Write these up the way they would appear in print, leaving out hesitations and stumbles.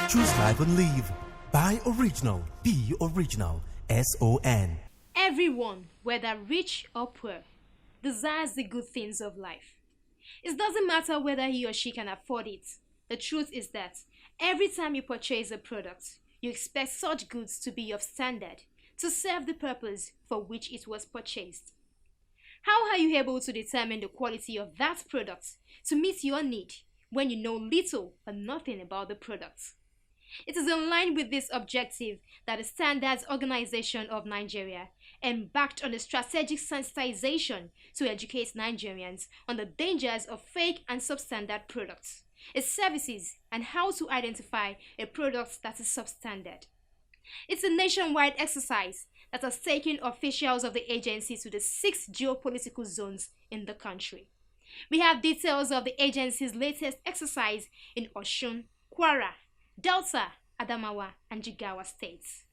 Choose life and live. Buy original. Be original. SON. Everyone, whether rich or poor, desires the good things of life. It doesn't matter whether he or she can afford it. The truth is that every time you purchase a product, you expect such goods to be of standard, to serve the purpose for which it was purchased. How are you able to determine the quality of that product to meet your need when you know little or nothing about the product? It is in line with this objective that the Standards Organization of Nigeria embarked on a strategic sensitization to educate Nigerians on the dangers of fake and substandard products, its services, and how to identify a product that is substandard. It's a nationwide exercise that has taken officials of the agency to the 6 geopolitical zones in the country. We have details of the agency's latest exercise in Osun, Kwara, Delta, Adamawa, and Jigawa states.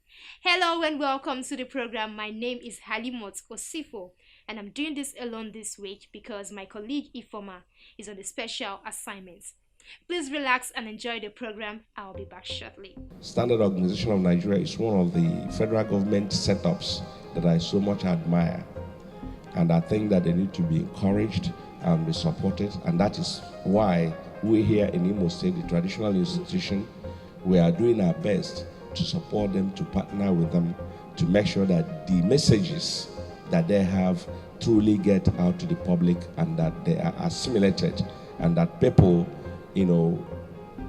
Hello and welcome to the program. My name is Halimot Osifo, and I'm doing this alone this week because my colleague Ifoma is on a special assignment. Please relax and enjoy the program. I'll be back shortly. Standard Organization of Nigeria is one of the federal government setups that I so much admire, and I think that they need to be encouraged and be supported, and that is why we here in Imo State, the traditional institution, we are doing our best to support them, to partner with them, to make sure that the messages that they have truly get out to the public and that they are assimilated and that people,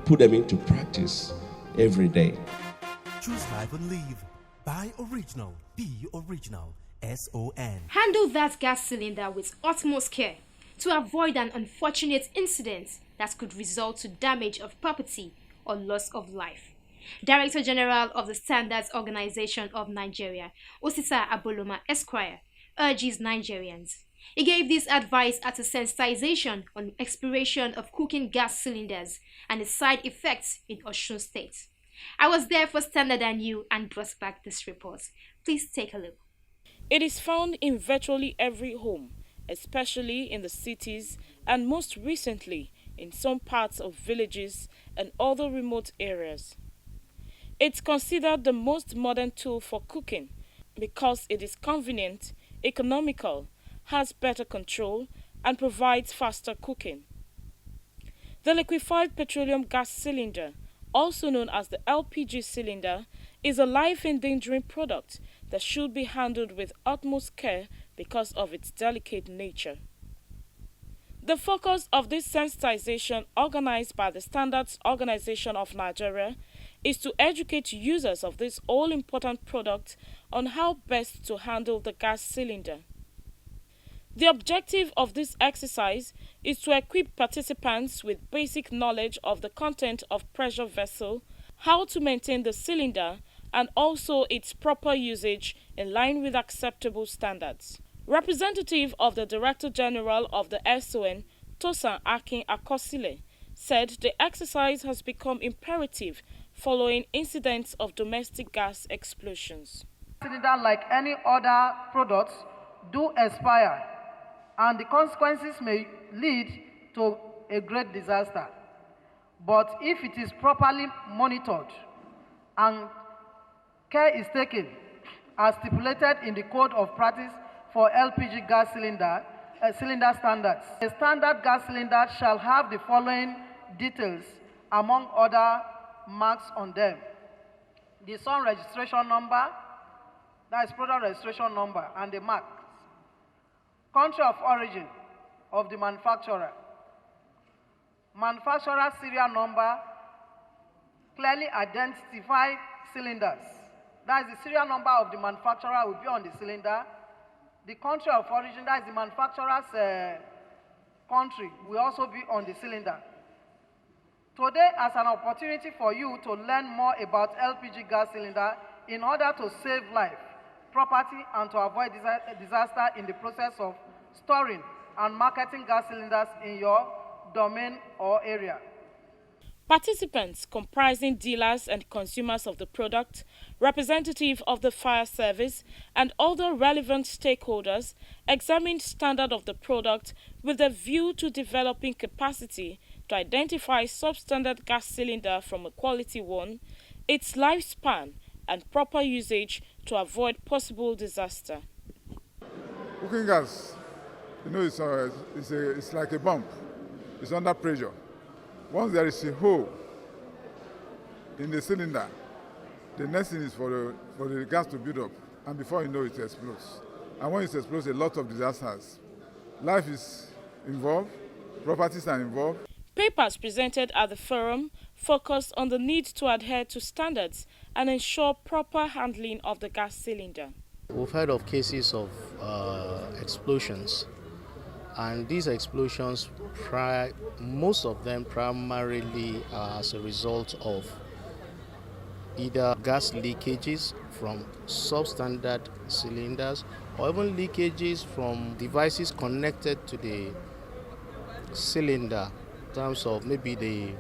put them into practice every day. Choose life and live. Buy original. Be original. SON. Handle that gas cylinder with utmost care to avoid an unfortunate incident that could result to damage of property or loss of life. Director General of the Standards Organization of Nigeria, Osita Aboloma Esquire, urges Nigerians. He gave this advice at a sensitization on expiration of cooking gas cylinders and its side effects in Osun State. I was there for Standard and You and brought back this report. Please take a look. It is found in virtually every home, especially in the cities and most recently in some parts of villages and other remote areas. It's considered the most modern tool for cooking because it is convenient, economical, has better control, and provides faster cooking. The liquefied petroleum gas cylinder, also known as the LPG cylinder, is a life-endangering product that should be handled with utmost care because of its delicate nature. The focus of this sensitization, organized by the Standards Organization of Nigeria, is to educate users of this all-important product on how best to handle the gas cylinder. The objective of this exercise is to equip participants with basic knowledge of the content of pressure vessel, how to maintain the cylinder, and also its proper usage in line with acceptable standards. Representative of the Director General of the SON, Tosan Akin Akosile, said the exercise has become imperative following incidents of domestic gas explosions. Cylinder, like any other products, do expire, and the consequences may lead to a great disaster. But if it is properly monitored and care is taken, as stipulated in the Code of Practice for LPG gas cylinder standards, a standard gas cylinder shall have the following details among other marks on them: the SON registration number, that is product registration number, and the marks. Country of origin of the manufacturer. Manufacturer serial number, clearly identify cylinders. That is the serial number of the manufacturer will be on the cylinder. The country of origin, that is the manufacturer's country, will also be on the cylinder. Today, as an opportunity for you to learn more about LPG gas cylinder in order to save life, property, and to avoid disaster in the process of storing and marketing gas cylinders in your domain or area. Participants comprising dealers and consumers of the product, representative of the fire service, and other relevant stakeholders examined standard of the product with a view to developing capacity to identify substandard gas cylinder from a quality one, its lifespan, and proper usage to avoid possible disaster. Cooking gas, it's like a bump. It's under pressure. Once there is a hole in the cylinder, the next thing is for the gas to build up, and before you know it explodes. And when it explodes, a lot of disasters. Life is involved, properties are involved. Papers presented at the forum focused on the need to adhere to standards and ensure proper handling of the gas cylinder. We've heard of cases of explosions, and these explosions, most of them primarily as a result of either gas leakages from substandard cylinders or even leakages from devices connected to the cylinder in terms of maybe the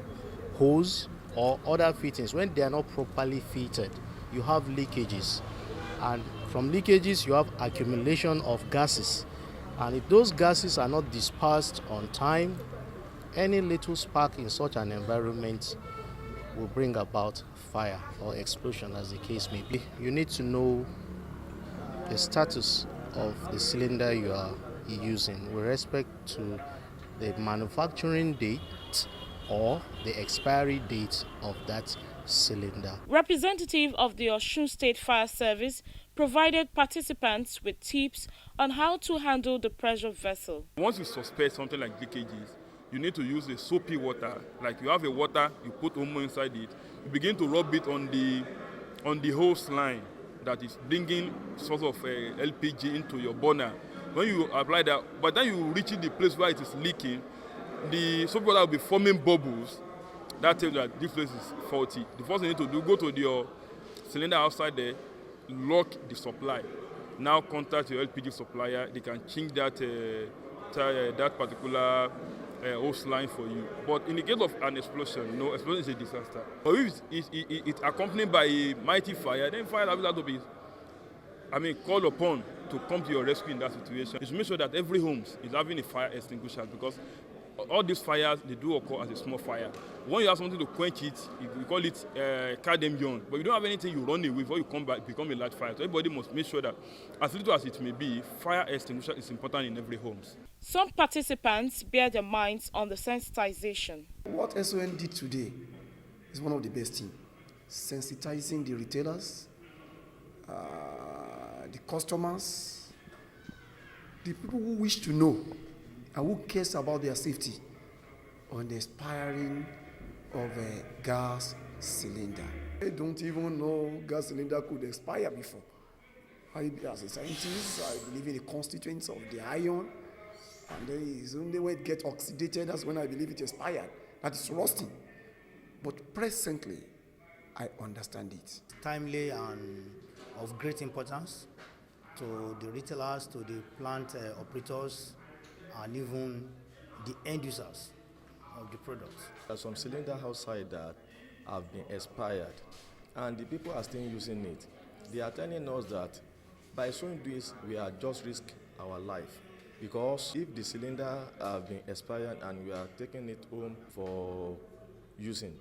hose or other fittings. When they are not properly fitted, you have leakages, and from leakages you have accumulation of gases, and if those gases are not dispersed on time, any little spark in such an environment will bring about fire or explosion, as the case may be. You need to know the status of the cylinder you are using with respect to the manufacturing date or the expiry date of that cylinder. Representative of the Osun State Fire Service provided participants with tips on how to handle the pressure vessel. Once you suspect something like leakages, you need to use a soapy water. Like you have a water, you put Omo inside it, you begin to rub it on the hose line that is bringing sort of LPG into your burner. When you apply that, by the time you reach the place where it is leaking, the soapy water will be forming bubbles. That tells you that this place is faulty. The first thing you need to do, go to your cylinder outside there, lock the supply. Now contact your LPG supplier. They can change that that particular hose line for you. But in the case of an explosion, no, explosion is a disaster. But if it's accompanied by a mighty fire, then fire has to be, called upon to come to your rescue in that situation. You should make sure that every home is having a fire extinguisher, because all these fires, they do occur as a small fire. When you have something to quench it, we call it cadmium. But if you don't have anything, you run away before you come back, become a large fire. So everybody must make sure that, as little as it may be, fire extinguisher is important in every home. Some participants bear their minds on the sensitization. What SON did today is one of the best things. Sensitizing the retailers, the customers, the people who wish to know and who cares about their safety on the expiring of a gas cylinder. They don't even know gas cylinder could expire before. As a scientist, I believe in the constituents of the iron, and then it's only when it gets oxidated, that's when I believe it expired, that it's rusting. But presently, I understand it. Timely and of great importance to the retailers, to the plant operators, and even the end users of the products. There are some cylinders outside that have been expired, and the people are still using it. They are telling us that by so this, we are just risk our life, because if the cylinder have been expired and we are taking it home for using,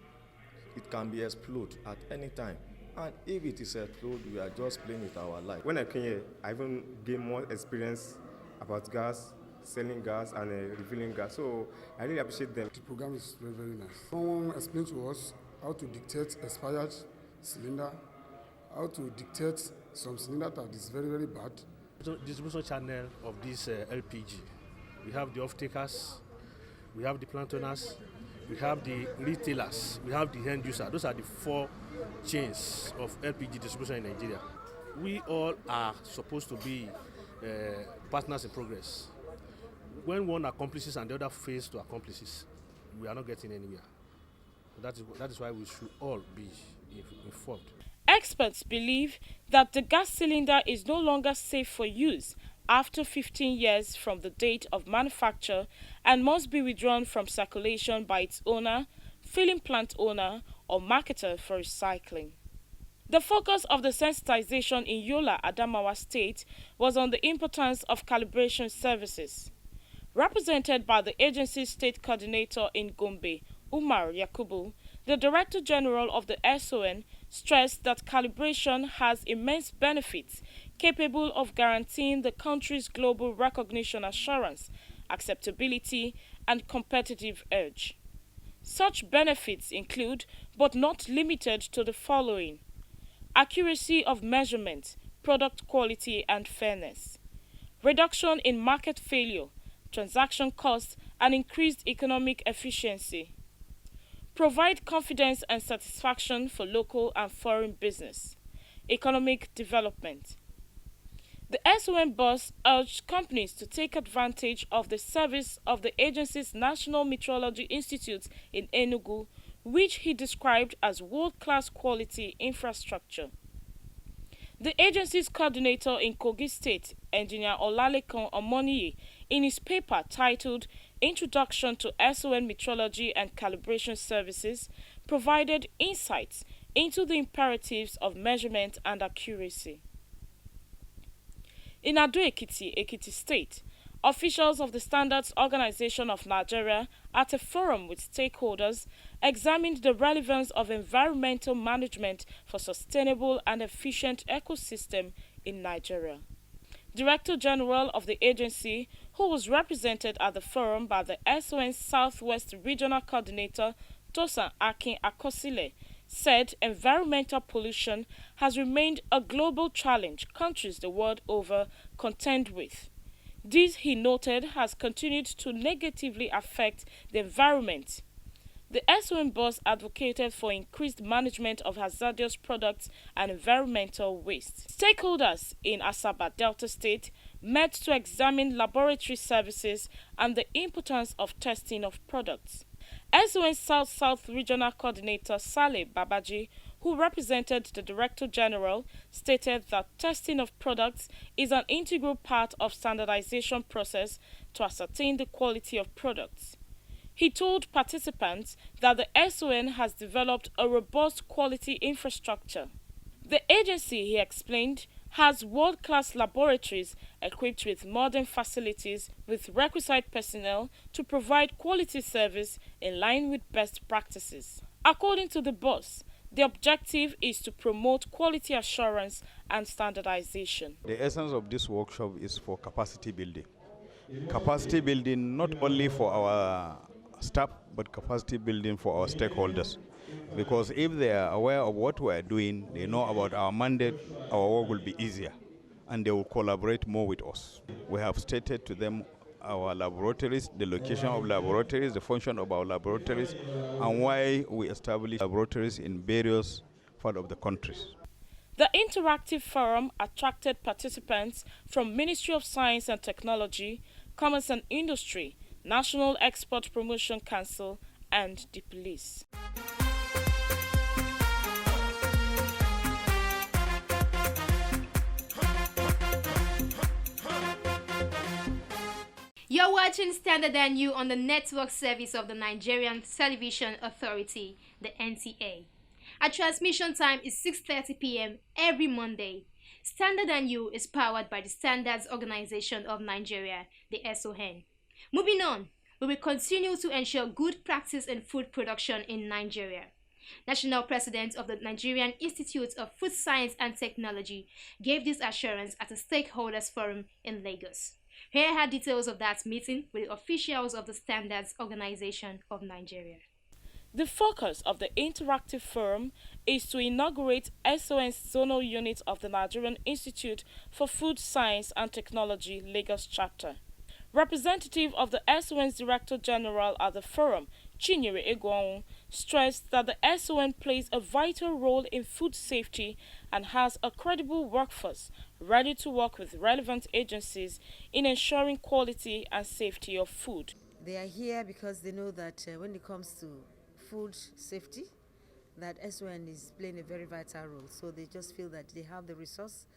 it can be explode at any time. And if it is explode, we are just playing with our life. When I came here, I even gained more experience about gas, selling gas and refilling gas. So I really appreciate them. The program is very, very nice. Someone explained to us how to dictate expired cylinder, how to dictate some cylinder that is very, very bad. Distribution channel of this LPG. We have the off-takers, we have the plant owners, we have the retailers, we have the end user. Those are the four chains of LPG distribution in Nigeria. We all are supposed to be partners in progress. When one accomplishes and the other fails to accomplish, we are not getting anywhere. That is why we should all be informed. Experts believe that the gas cylinder is no longer safe for use after 15 years from the date of manufacture and must be withdrawn from circulation by its owner filling plant owner, or marketer for recycling. The focus of the sensitization in Yola, Adamawa State was on the importance of calibration services. Represented by the agency's state coordinator in Gombe, Umar Yakubu, the Director General of the SON stressed that calibration has immense benefits capable of guaranteeing the country's global recognition assurance, acceptability, and competitive edge. Such benefits include, but not limited to, the following: accuracy of measurement, product quality and fairness, reduction in market failure, transaction costs, and increased economic efficiency. Provide confidence and satisfaction for local and foreign business. Economic development. The SON boss urged companies to take advantage of the service of the agency's National Metrology Institute in Enugu, which he described as world-class quality infrastructure. The agency's coordinator in Kogi State, Engineer Olalekan Omoniyi, in his paper titled Introduction to SON Metrology and Calibration Services, provided insights into the imperatives of measurement and accuracy. In Ado-Ekiti, Ekiti State, officials of the Standards Organization of Nigeria, at a forum with stakeholders, examined the relevance of environmental management for sustainable and efficient ecosystem in Nigeria. Director General of the agency, who was represented at the forum by the SON Southwest Regional Coordinator Tosan Akin Akosile, said environmental pollution has remained a global challenge countries the world over contend with. This, he noted, has continued to negatively affect the environment. The SON boss advocated for increased management of hazardous products and environmental waste. Stakeholders in Asaba Delta State met to examine laboratory services and the importance of testing of products. SON South-South Regional Coordinator Saleh Babaji, who represented the Director General, stated that testing of products is an integral part of standardization process to ascertain the quality of products. He told participants that the SON has developed a robust quality infrastructure. The agency, he explained, has world-class laboratories equipped with modern facilities with requisite personnel to provide quality service in line with best practices. According to the boss, the objective is to promote quality assurance and standardization. The essence of this workshop is for capacity building. Capacity building not only for our staff, but capacity building for our stakeholders. Because if they are aware of what we are doing, they know about our mandate, our work will be easier, and they will collaborate more with us. We have stated to them our laboratories, the location of laboratories, the function of our laboratories, and why we establish laboratories in various parts of the countries. The interactive forum attracted participants from Ministry of Science and Technology, Commerce and Industry, National Export Promotion Council, and the police. You're watching Standard and You on the network service of the Nigerian Television Authority, the NTA. Our transmission time is 6:30 p.m. every Monday. Standard and You is powered by the Standards Organization of Nigeria, the SON. Moving on, we will continue to ensure good practice in food production in Nigeria. National President of the Nigerian Institute of Food Science and Technology gave this assurance at a stakeholders forum in Lagos. Here are details of that meeting with the officials of the Standards Organization of Nigeria. The focus of the interactive forum is to inaugurate SON's zonal unit of the Nigerian Institute for Food Science and Technology Lagos chapter. Representative of the SON's Director General at the forum, Chinyere Egwonwu, stressed that the SON plays a vital role in food safety and has a credible workforce ready to work with relevant agencies in ensuring quality and safety of food. They are here because they know that when it comes to food safety, that SON is playing a very vital role. So they just feel that they have the resource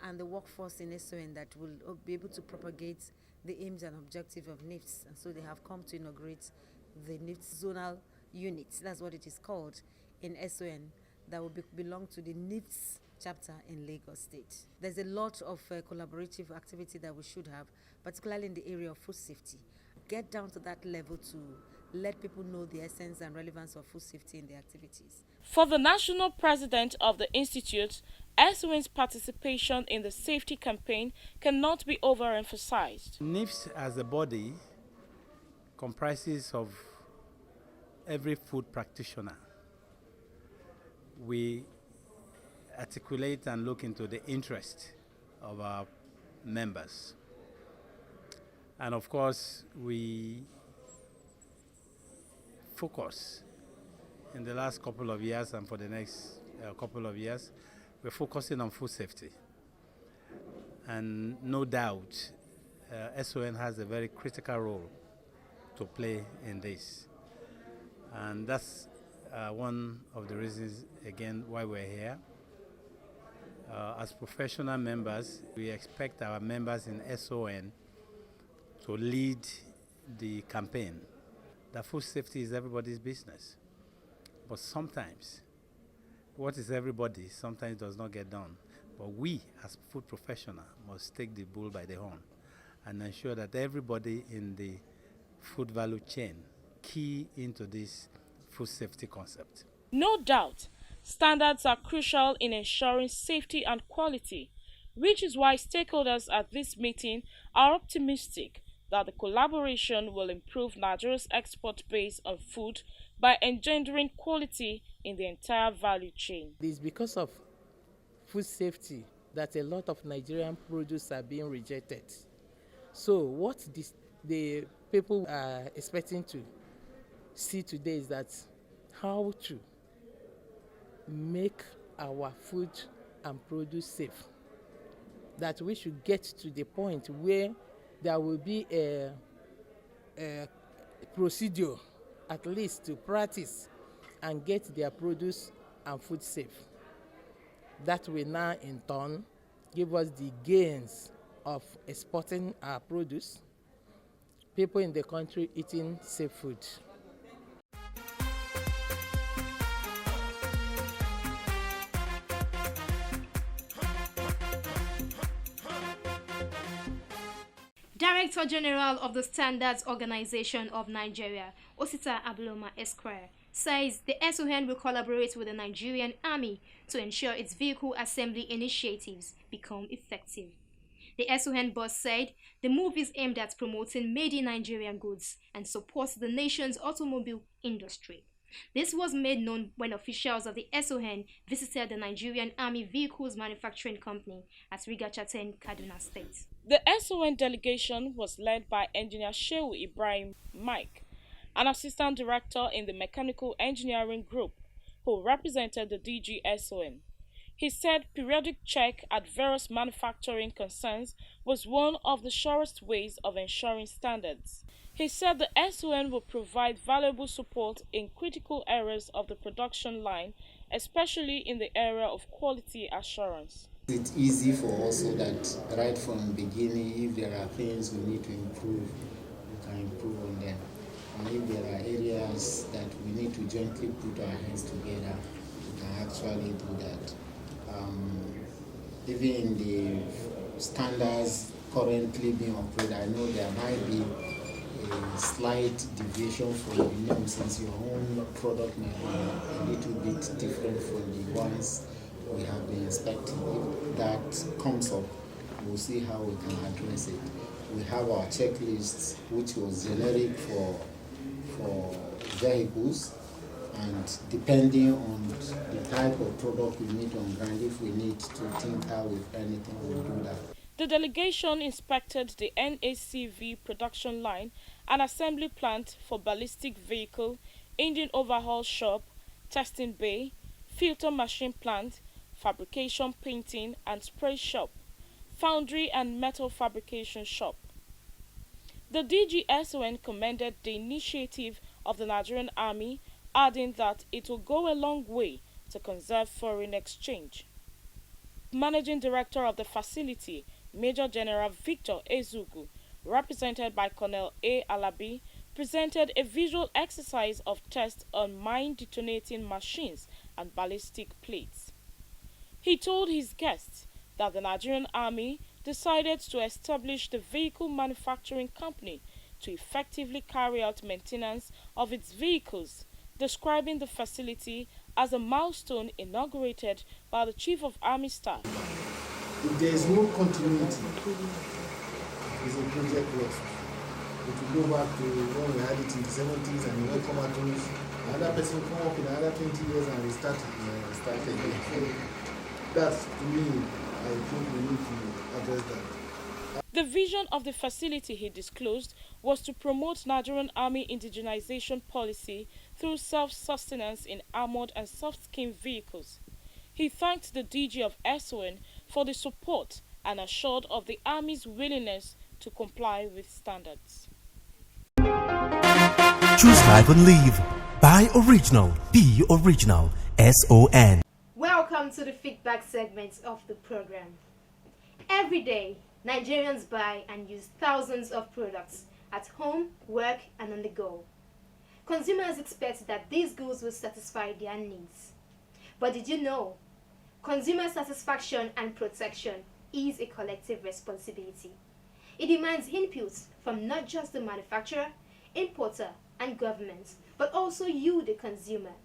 and the workforce in SON that will be able to propagate the aims and objective of NIFS. And so they have come to inaugurate the NIFS zonal unit, that's what it is called, in SON, that will belong to the NIFS chapter in Lagos State. There's a lot of collaborative activity that we should have, particularly in the area of food safety. Get down to that level to let people know the essence and relevance of food safety in their activities. For the national president of the institute, SON's participation in the safety campaign cannot be overemphasized. NIFS as a body comprises of every food practitioner. We articulate and look into the interest of our members. And of course, we focus in the last couple of years and for the next couple of years, we're focusing on food safety. And no doubt, SON has a very critical role to play in this. And that's one of the reasons, again, why we're here. As professional members, we expect our members in SON to lead the campaign. That food safety is everybody's business. But sometimes, what is everybody sometimes does not get done. But we, as food professionals, must take the bull by the horn and ensure that everybody in the food value chain key into this food safety concept. No doubt, standards are crucial in ensuring safety and quality, which is why stakeholders at this meeting are optimistic that the collaboration will improve Nigeria's export base of food by engendering quality in the entire value chain. It is because of food safety that a lot of Nigerian produce are being rejected. So what the people are expecting to see today is that how to make our food and produce safe. That we should get to the point where there will be a procedure, at least to practice and get their produce and food safe. That will now in turn give us the gains of exporting our produce, people in the country eating safe food. Director General of the Standards Organization of Nigeria, Osita Abuloma Esquire, says the SON will collaborate with the Nigerian Army to ensure its vehicle assembly initiatives become effective. The SON boss said the move is aimed at promoting made-in-Nigerian goods and supports the nation's automobile industry. This was made known when officials of the SON visited the Nigerian Army Vehicles Manufacturing Company at Rigachaten, Kaduna State. The SON delegation was led by Engineer Shehu Ibrahim Mike, an assistant director in the Mechanical Engineering Group, who represented the DG SON. He said periodic check at various manufacturing concerns was one of the surest ways of ensuring standards. He said the SON will provide valuable support in critical areas of the production line, especially in the area of quality assurance. It's easy for us so that right from the beginning, if there are things we need to improve, we can improve on them. And if there are areas that we need to jointly put our hands together, we can actually do that. Even in the standards currently being operated, I know there might be a slight deviation from the norm since your own product may be a little bit different from the ones we have been inspecting. If that comes up, we'll see how we can address it. We have our checklists, which was generic for vehicles, and depending on the type of product we need on ground, if we need to tinker with anything, we'll do that. The delegation inspected the NACV production line, an assembly plant for ballistic vehicle, engine overhaul shop, testing bay, filter machine plant, fabrication painting and spray shop, foundry and metal fabrication shop. The DGSON commended the initiative of the Nigerian Army, adding that it will go a long way to conserve foreign exchange. Managing Director of the facility, Major General Victor Ezugu, represented by Colonel A. Alabi, presented a visual exercise of tests on mine-detonating machines and ballistic plates. He told his guests that the Nigerian Army decided to establish the vehicle manufacturing company to effectively carry out maintenance of its vehicles, describing the facility as a milestone inaugurated by the Chief of Army Staff. If there is no continuity, it's a project lost. If you go back to when we had it in the 70s and we come at us, another person come up in another 20 years and restart again. So that's, to me, I think we need to address that. The vision of the facility, he disclosed, was to promote Nigerian Army indigenization policy through self-sustenance in armored and soft-skinned vehicles. He thanked the DG of SON for the support and assured of the Army's willingness to comply with standards. Choose life and live. Buy original. Be original. SON. Welcome to the feedback segment of the program. Every day, Nigerians buy and use thousands of products at home, work, and on the go. Consumers expect that these goods will satisfy their needs. But did you know? Consumer satisfaction and protection is a collective responsibility. It demands input from not just the manufacturer, importer, and government, but also you, the consumer.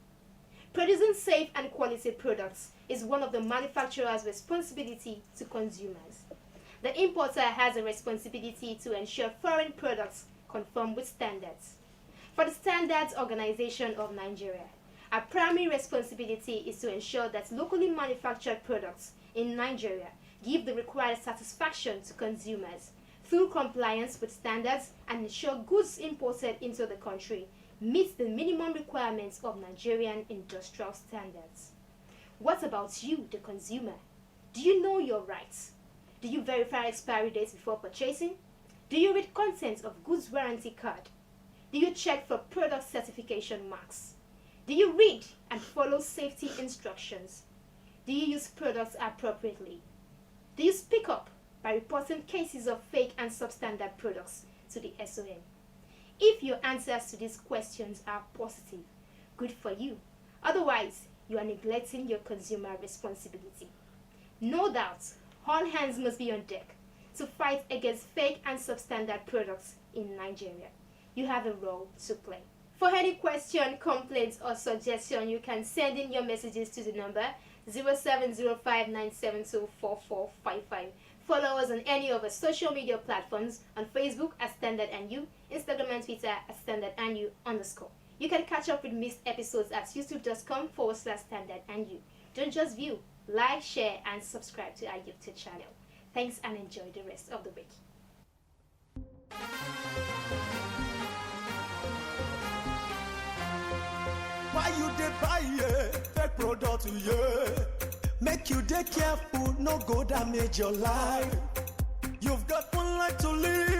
Producing safe and quality products is one of the manufacturer's responsibility to consumers. The importer has a responsibility to ensure foreign products conform with standards. For the Standards Organization of Nigeria, our primary responsibility is to ensure that locally manufactured products in Nigeria give the required satisfaction to consumers through compliance with standards and ensure goods imported into the country meet the minimum requirements of Nigerian industrial standards. What about you, the consumer? Do you know your rights? Do you verify expiry dates before purchasing? Do you read content of goods warranty card? Do you check for product certification marks? Do you read and follow safety instructions? Do you use products appropriately? Do you speak up by reporting cases of fake and substandard products to the SON? If your answers to these questions are positive, good for you. Otherwise, you are neglecting your consumer responsibility. No doubt, all hands must be on deck to fight against fake and substandard products in Nigeria. You have a role to play. For any question, complaints, or suggestion, you can send in your messages to the number 0705-972-4455. Follow us on any of our social media platforms, on Facebook at StandardNU, Instagram and Twitter at StandardNU_. You can catch up with missed episodes at youtube.com/StandardNU. Don't just view, like, share, and subscribe to our YouTube channel. Thanks and enjoy the rest of the week. Why you dey buy fake product, make you dey careful, no go damage your life. You've got one life to live.